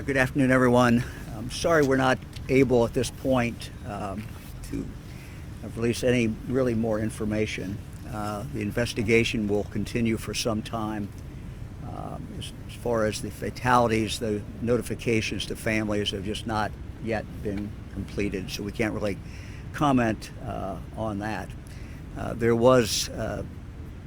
Good afternoon, everyone. I'm sorry we're not able at this point to release any really more information. The investigation will continue for some time. As far as the fatalities, the notifications to families have just not yet been completed, so we can't really comment on that. There was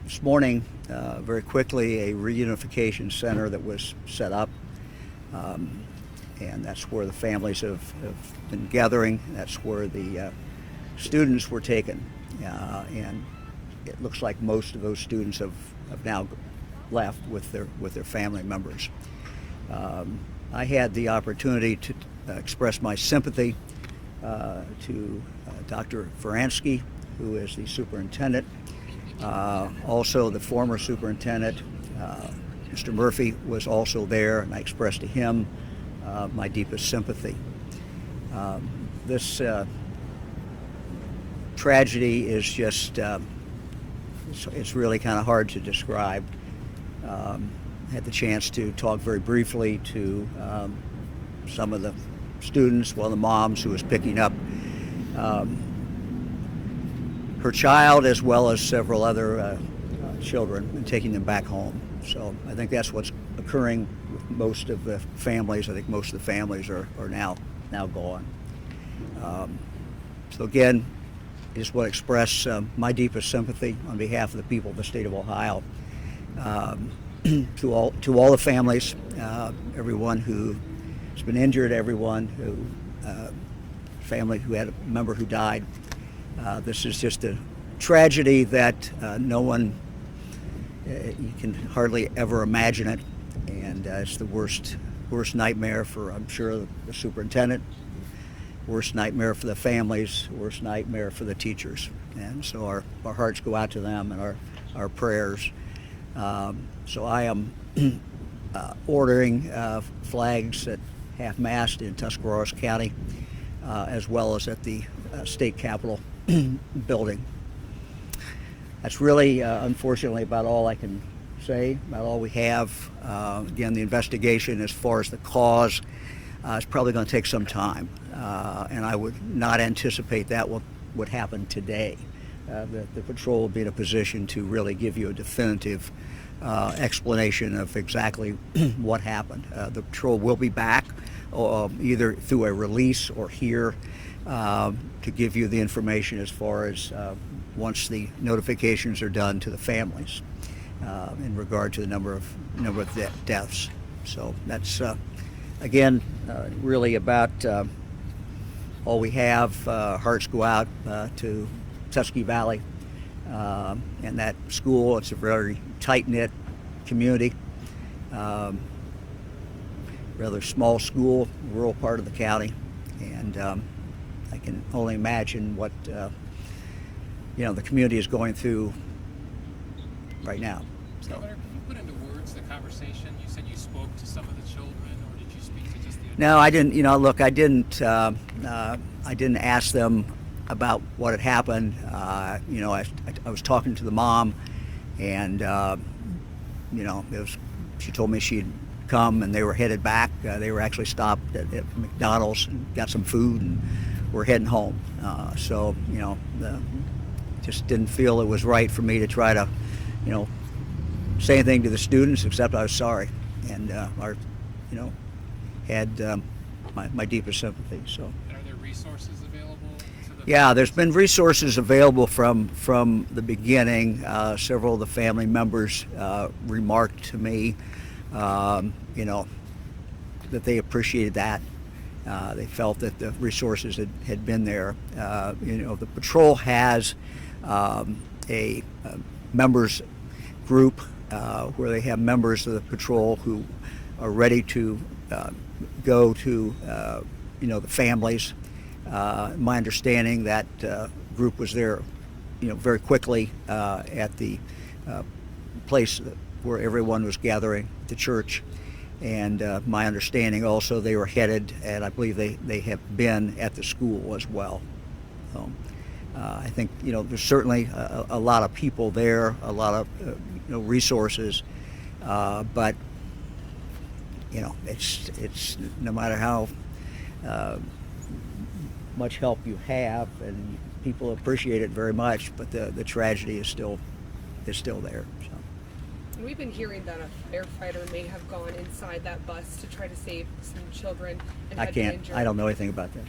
this morning, very quickly, a reunification center that was set up. And that's where the families have been gathering. That's where the students were taken. And it looks like most of those students have now left with their family members. I had the opportunity to express my sympathy to Dr. Faransky, who is the superintendent. Also, the former superintendent, Mr. Murphy, was also there, and I expressed to him my deepest sympathy. This tragedy is just, it's really kind of hard to describe. Had the chance to talk very briefly to some of the students, one of the moms who was picking up her child, as well as several other children, and taking them back home. So I think that's what's occurring with most of the families. I think most of the families are now gone. So again, I just want to express my deepest sympathy on behalf of the people of the state of Ohio to all the families, everyone who has been injured, everyone who family who had a member who died. This is just a tragedy that no one. You can hardly ever imagine it, and it's the worst nightmare for, I'm sure, the superintendent, worst nightmare for the families, worst nightmare for the teachers. And so our hearts go out to them, and our prayers. So I am ordering flags at half-mast in Tuscarawas County, as well as at the state capitol building. That's really, unfortunately, about all I can say, about all we have. Again, the investigation as far as the cause is probably going to take some time, and I would not anticipate that would happen today. The patrol will be in a position to really give you a definitive explanation of exactly what happened. The patrol will be back, either through a release or here, to give you the information as far as once the notifications are done to the families in regard to the number of deaths. So that's again really about all we have. Hearts go out to Tusky Valley and that school. It's a very tight-knit community, rather small school, rural part of the county, and I can only imagine what the community is going through right now. So. Governor, can you put into words the conversation? You said you spoke to some of the children, or did you speak to just the adults? No, I didn't. Look, I didn't ask them about what had happened. I was talking to the mom, and she told me she'd come, and they were headed back. They were actually stopped at McDonald's and got some food, and were heading home. Just didn't feel it was right for me to try to, say anything to the students except I was sorry, and had my deepest sympathy. So. And are there resources available? Yeah, there's been resources available from the beginning. Several of the family members remarked to me, that they appreciated that. They felt that the resources had been there. The patrol has a members group where they have members of the patrol who are ready to go to the families. My understanding that group was there very quickly at the place where everyone was gathering, the church. And my understanding also they were headed, and I believe they have been at the school as well. So, I think there's certainly a lot of people there, a lot of resources, but you know, it's no matter how much help you have, and people appreciate it very much, but the tragedy is still there. So. And we've been hearing that a firefighter may have gone inside that bus to try to save some children and had been injured. I don't know anything about that.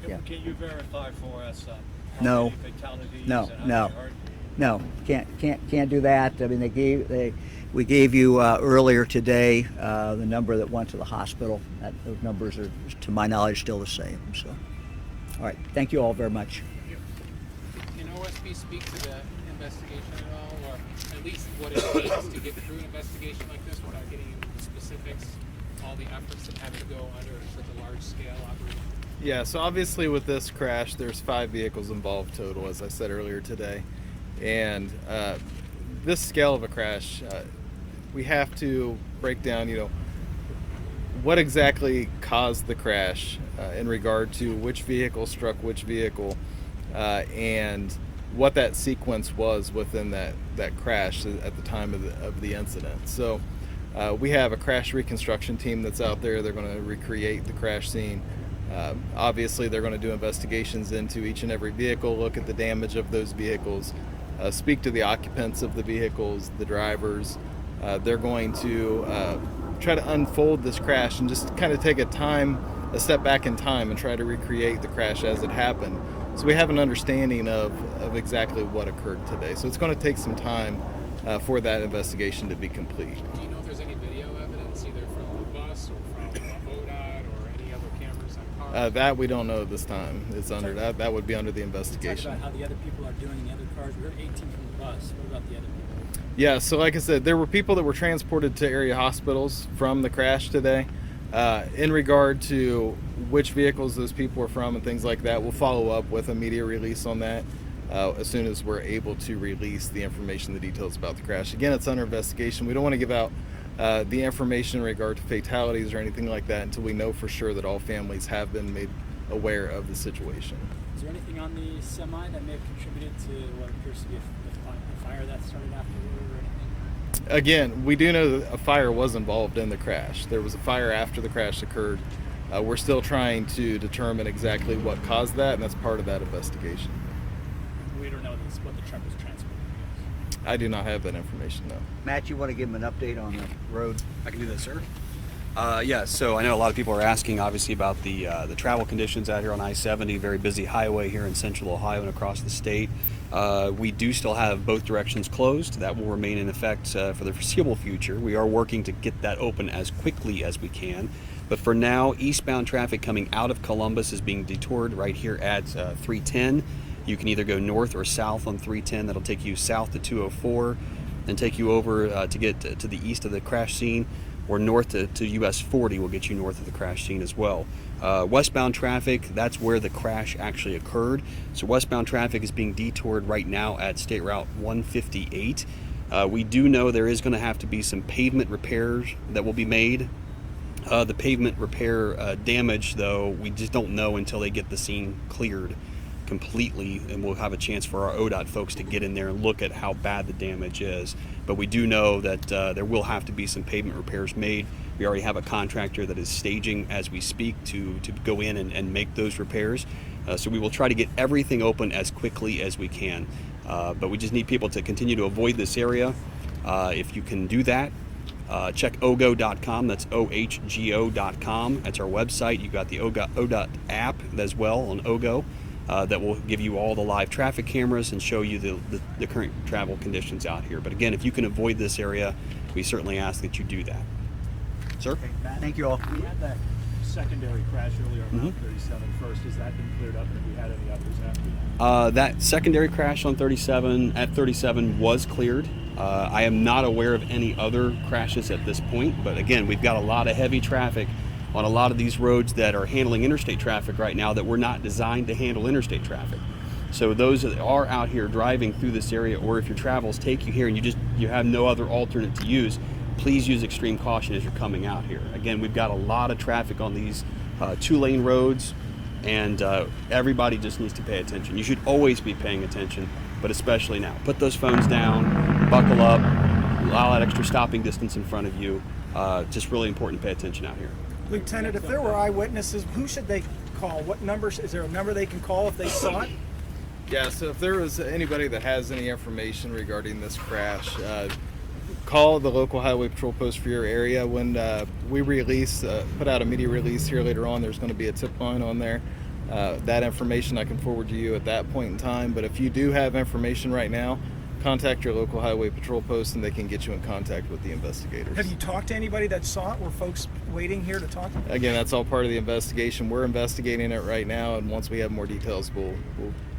Okay. Yeah. Can you verify for us how No. many fatalities No, and how no. many hurt? No, can't do that. I mean, we gave you earlier today the number that went to the hospital. Those numbers are, to my knowledge, still the same. So, all right, thank you all very much. Can OSP speak to the investigation at all, or at least what it takes to get through an investigation like this without getting into the specifics, all the efforts that have to go under such a large scale operation? Yeah, so obviously with this crash, there's 5 vehicles involved total, as I said earlier today. And this scale of a crash, we have to break down, what exactly caused the crash in regard to which vehicle struck which vehicle, and what that sequence was within that crash at the time of the incident. So we have a crash reconstruction team that's out there. They're going to recreate the crash scene. Obviously, they're going to do investigations into each and every vehicle, look at the damage of those vehicles, speak to the occupants of the vehicles, the drivers. They're going to try to unfold this crash and just kind of take a step back in time and try to recreate the crash as it happened. So we have an understanding of exactly what occurred today. So it's going to take some time for that investigation to be complete. Do you know if there's any video evidence, either from the bus or from ODOT or any other cameras on cars? That we don't know at this time. It's under that would be under the Talk investigation. about how the other people are doing in the other cars. We heard 18 from the bus. What about the other people? Yeah, so like I said, there were people that were transported to area hospitals from the crash today. In regard to which vehicles those people were from and things like that, we'll follow up with a media release on that as soon as we're able to release the information, the details about the crash. Again, it's under investigation. We don't want to give out the information in regard to fatalities or anything like that until we know for sure that all families have been made aware of the situation. Is there anything on the semi that may have contributed to what appears to be a fire that started afterward or anything? Again, we do know that a fire was involved in the crash. There was a fire after the crash occurred. We're still trying to determine exactly what caused that, and that's part of that investigation. We don't know what the truck was transporting. I do not have that information, though. Matt, you want to give them an update on the road? I can do that, sir. Yeah, so I know a lot of people are asking, obviously, about the travel conditions out here on I-70, very busy highway here in central Ohio and across the state. We do still have both directions closed. That will remain in effect for the foreseeable future. We are working to get that open as quickly as we can. But for now, eastbound traffic coming out of Columbus is being detoured right here at 310. You can either go north or south on 310. That'll take you south to 204 and take you over to get to the east of the crash scene, or north to US 40 will get you north of the crash scene as well. Westbound traffic, that's where the crash actually occurred. So westbound traffic is being detoured right now at State Route 158. We do know there is going to have to be some pavement repairs that will be made. The pavement repair damage, though, we just don't know until they get the scene cleared completely, and we'll have a chance for our ODOT folks to get in there and look at how bad the damage is. But we do know that there will have to be some pavement repairs made. We already have a contractor that is staging as we speak to go in and make those repairs. So we will try to get everything open as quickly as we can. But we just need people to continue to avoid this area. If you can do that, check ogo.com. That's ohgo.com. That's our website. You've got the ODOT app as well on OGO. That will give you all the live traffic cameras and show you the current travel conditions out here. But again, if you can avoid this area, we certainly ask that you do that. Sir? Thank you all. We had that secondary crash earlier on Route 37 first. Has that been cleared up, and have you had any others after that? That secondary crash on 37 was cleared. I am not aware of any other crashes at this point, but again, we've got a lot of heavy traffic on a lot of these roads that are handling interstate traffic right now that were not designed to handle interstate traffic. So those that are out here driving through this area, or if your travels take you here and you have no other alternate to use, please use extreme caution as you're coming out here. Again, we've got a lot of traffic on these 2-lane roads, and everybody just needs to pay attention. You should always be paying attention, but especially now. Put those phones down, buckle up, allow that extra stopping distance in front of you, just really important to pay attention out here. Lieutenant, if there were eyewitnesses, who should they call? What numbers? Is there a number they can call if they saw it? Yeah, so if there was anybody that has any information regarding this crash, call the local highway patrol post for your area. When we put out a media release here later on, there's going to be a tip line on there. That information I can forward to you at that point in time. But if you do have information right now, contact your local highway patrol post and they can get you in contact with the investigators. Have you talked to anybody that saw it? Were folks waiting here to talk? Again, that's all part of the investigation. We're investigating it right now, and once we have more details, we'll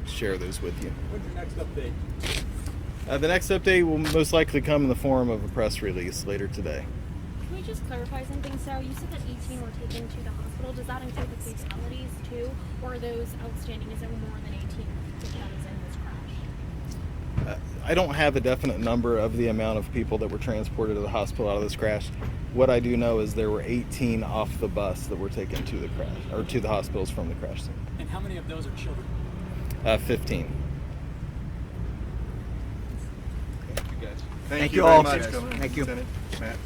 share those with you. When's your next update? The next update will most likely come in the form of a press release later today. Can we just clarify something? So you said that 18 were taken to the hospital. Does that include the fatalities too? Or are those outstanding? Is there more than 18 fatalities in this crash? I don't have a definite number of the amount of people that were transported to the hospital out of this crash. What I do know is there were 18 off the bus that were taken to the crash, or to the hospitals from the crash scene. And how many of those are children? 15. Thank you all. Thank you. Lieutenant, Matt.